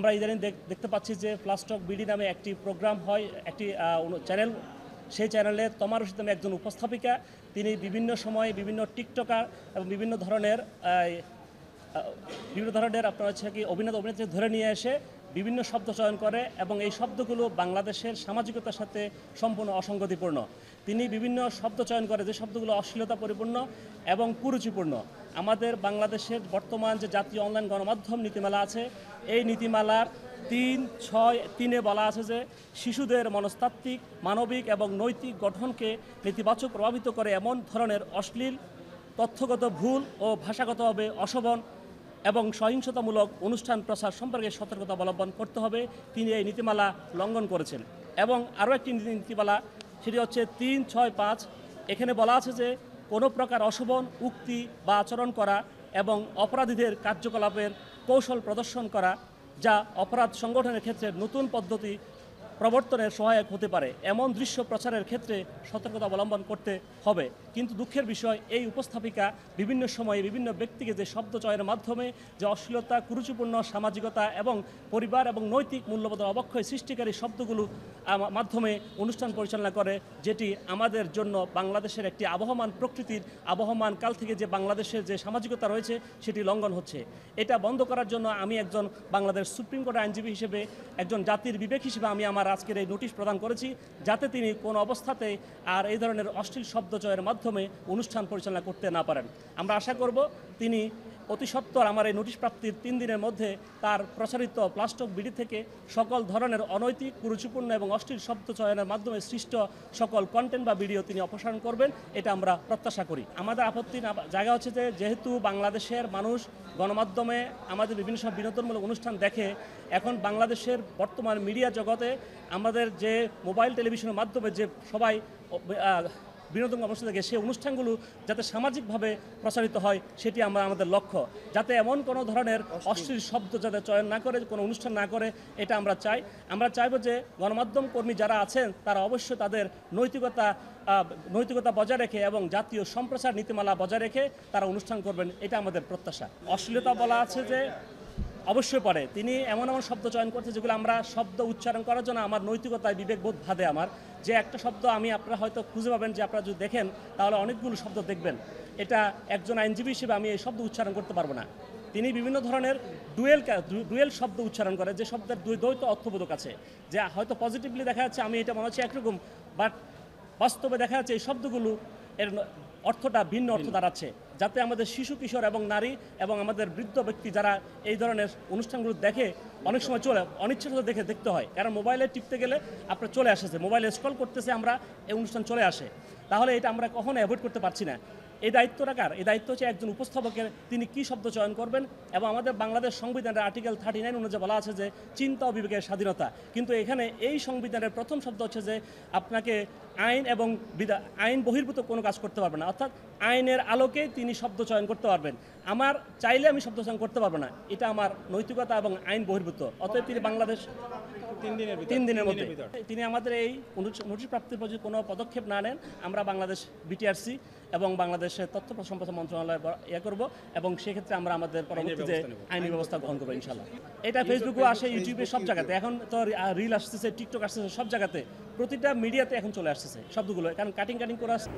আমরা ইদানিং দেখতে পাচ্ছি যে প্লাস টক বিডি নামে একটি প্রোগ্রাম হয়, একটি চ্যানেল। সেই চ্যানেলে তমা রশিদ নামে একজন উপস্থাপিকা, তিনি বিভিন্ন সময়ে বিভিন্ন টিকটকার এবং বিভিন্ন ধরনের আপনার হচ্ছে কি অভিনেত্রী ধরে নিয়ে এসে বিভিন্ন শব্দ চয়ন করে এবং এই শব্দগুলো বাংলাদেশের সামাজিকতার সাথে সম্পূর্ণ অসঙ্গতিপূর্ণ। তিনি বিভিন্ন শব্দ চয়ন করে যে শব্দগুলো অশ্লীলতা পরিপূর্ণ এবং কুরুচিপূর্ণ। আমাদের বাংলাদেশের বর্তমান যে জাতীয় অনলাইন গণমাধ্যম নীতিমালা আছে, এই নীতিমালার 3.6 বলা আছে যে শিশুদের মনস্তাত্ত্বিক, মানবিক এবং নৈতিক গঠনকে নেতিবাচক প্রভাবিত করে এমন ধরনের অশ্লীল, তথ্যগত ভুল ও ভাষাগতভাবে অশোভন এবং সহিংসতামূলক অনুষ্ঠান প্রচার সম্পর্কে সতর্কতা অবলম্বন করতে হবে। তিনি এই নীতিমালা লঙ্ঘন করেছেন। এবং আরও একটি নীতিমালা, সেটি হচ্ছে 3.6.5। এখানে বলা আছে যে কোনো প্রকার অশোভন উক্তি বা আচরণ করা এবং অপরাধীদের কার্যকলাপের কৌশল প্রদর্শন করা যা অপরাধ সংগঠনের ক্ষেত্রে নতুন পদ্ধতি প্রবর্তনের সহায়ক হতে পারে এমন দৃশ্য প্রচারের ক্ষেত্রে সতর্কতা অবলম্বন করতে হবে। কিন্তু দুঃখের বিষয়, এই উপস্থাপিকা বিভিন্ন সময়ে বিভিন্ন ব্যক্তিকে যে শব্দ চয়নের মাধ্যমে যে অশ্লীলতা, কুরুচিপূর্ণ সামাজিকতা এবং পরিবার এবং নৈতিক মূল্যবোধের অবক্ষয় সৃষ্টিকারী শব্দগুলো মাধ্যমে অনুষ্ঠান পরিচালনা করে, যেটি আমাদের জন্য বাংলাদেশের একটি আবহমান প্রকৃতির আবহমান কাল থেকে যে বাংলাদেশের যে সামাজিকতা রয়েছে সেটি লঙ্ঘন হচ্ছে। এটা বন্ধ করার জন্য আমি একজন বাংলাদেশ সুপ্রিম কোর্টের আইনজীবী হিসেবে, একজন জাতির বিবেক হিসেবে আমি আমার আজকের এই নোটিশ প্রদান করেছি, যাতে তিনি কোনো অবস্থাতে আর এই ধরনের অশ্লীল শব্দচয়ের মাধ্যমে অনুষ্ঠান পরিচালনা করতে না পারেন। আমরা আশা করব তিনি অতি সত্বর আমার এই নোটিশ প্রাপ্তির 3 দিনের মধ্যে তার প্রচারিত প্লাস টক বিডি থেকে সকল ধরনের অনৈতিক, কুরুচিপূর্ণ এবং অশ্লীল শব্দ চয়নের মাধ্যমে সৃষ্ট সকল কন্টেন্ট বা ভিডিও তিনি অপসারণ করবেন, এটা আমরা প্রত্যাশা করি। আমাদের আপত্তির জায়গা হচ্ছে যে যেহেতু বাংলাদেশের মানুষ গণমাধ্যমে আমাদের বিভিন্ন সব বিনোদনমূলক অনুষ্ঠান দেখে, এখন বাংলাদেশের বর্তমান মিডিয়া জগতে আমাদের যে মোবাইল টেলিভিশনের মাধ্যমে যে সবাই বিনোদন অনুষ্ঠান থাকে, সেই অনুষ্ঠানগুলো যাতে সামাজিকভাবে প্রচারিত হয় সেটি আমাদের লক্ষ্য। যাতে এমন কোনো ধরনের অশ্লীল শব্দ যাতে চয়ন না করে, কোনো অনুষ্ঠান না করে, এটা আমরা চাই। আমরা চাইব যে গণমাধ্যম কর্মী যারা আছেন তারা অবশ্যই তাদের নৈতিকতা বজায় রেখে এবং জাতীয় সম্প্রচার নীতিমালা বজায় রেখে তারা অনুষ্ঠান করবেন, এটা আমাদের প্রত্যাশা। অশ্লীলতা বলা আছে যে অবশ্যই পড়ে, তিনি এমন শব্দ চয়ন করছে যেগুলো আমরা শব্দ উচ্চারণ করার জন্য আমার নৈতিকতায় বিবেকবোধ বাধে। আমার যে একটা শব্দ আপনারা হয়তো খুঁজে পাবেন, যে আপনারা যদি দেখেন তাহলে অনেকগুলো শব্দ দেখবেন, এটা একজন আইনজীবী হিসেবে আমি এই শব্দ উচ্চারণ করতে পারবো না। তিনি বিভিন্ন ধরনের ডুয়েল শব্দ উচ্চারণ করে, যে শব্দের দ্বৈত অর্থবোধক আছে, যে হয়তো পজিটিভলি দেখা যাচ্ছে আমি এটা মনে হচ্ছে একরকম, বাট বাস্তবে দেখা যাচ্ছে এই শব্দগুলো এর অর্থটা ভিন্ন অর্থ দাঁড়াচ্ছে, যাতে আমাদের শিশু, কিশোর এবং নারী এবং আমাদের বৃদ্ধ ব্যক্তি যারা এই ধরনের অনুষ্ঠানগুলো দেখে, অনেক সময় অনিচ্ছাকৃত দেখতে হয়। কারণ মোবাইলে টিপতে গেলে আপনার চলে আসেছে, মোবাইলে স্ক্রল করতেছে, আমরা এই অনুষ্ঠান চলে আসে, তাহলে এটা আমরা কখনো অ্যাভয়েড করতে পারছি না। এই দায়িত্বটা কার? এই দায়িত্ব হচ্ছে একজন উপস্থাপকের, তিনি কী শব্দ চয়ন করবেন। এবং আমাদের বাংলাদেশ সংবিধানের আর্টিকেল 39 অনুযায়ী বলা আছে যে চিন্তা ও বিবেকের স্বাধীনতা, কিন্তু এখানে এই সংবিধানের প্রথম শব্দ হচ্ছে যে আপনাকে আইন বহির্ভূত কোনো কাজ করতে পারবে না, অর্থাৎ আইনের আলোকে তিনি শব্দ চয়ন করতে পারবেন। আমার চাইলে আমি শব্দ চয়ন করতে পারবো না, এটা আমার নৈতিকতা এবং আইন বহির্ভূত। অতএব তিনি বাংলাদেশ 3 দিনের মধ্যে তিনি আমাদের এই নোটিশ প্রাপ্তির প্রতি কোনো পদক্ষেপ না নেন, আমরা বাংলাদেশ বিটিআরসি এবং বাংলাদেশের তথ্য সম্পদ মন্ত্রণালয় করব, এবং সেক্ষেত্রে আমরা আমাদের পরবর্তীতে আইনি ব্যবস্থা গ্রহণ করবো ইনশাল্লাহ। এটা ফেসবুকেও আসে, ইউটিউবে, সব জায়গাতে এখন তো রিল আসতেছে, টিকটক আসতেছে, সব জায়গাতে প্রতিটা মিডিয়াতে এখন চলে আসতেছে শব্দগুলো, কারণ কাটিং করে আসছে।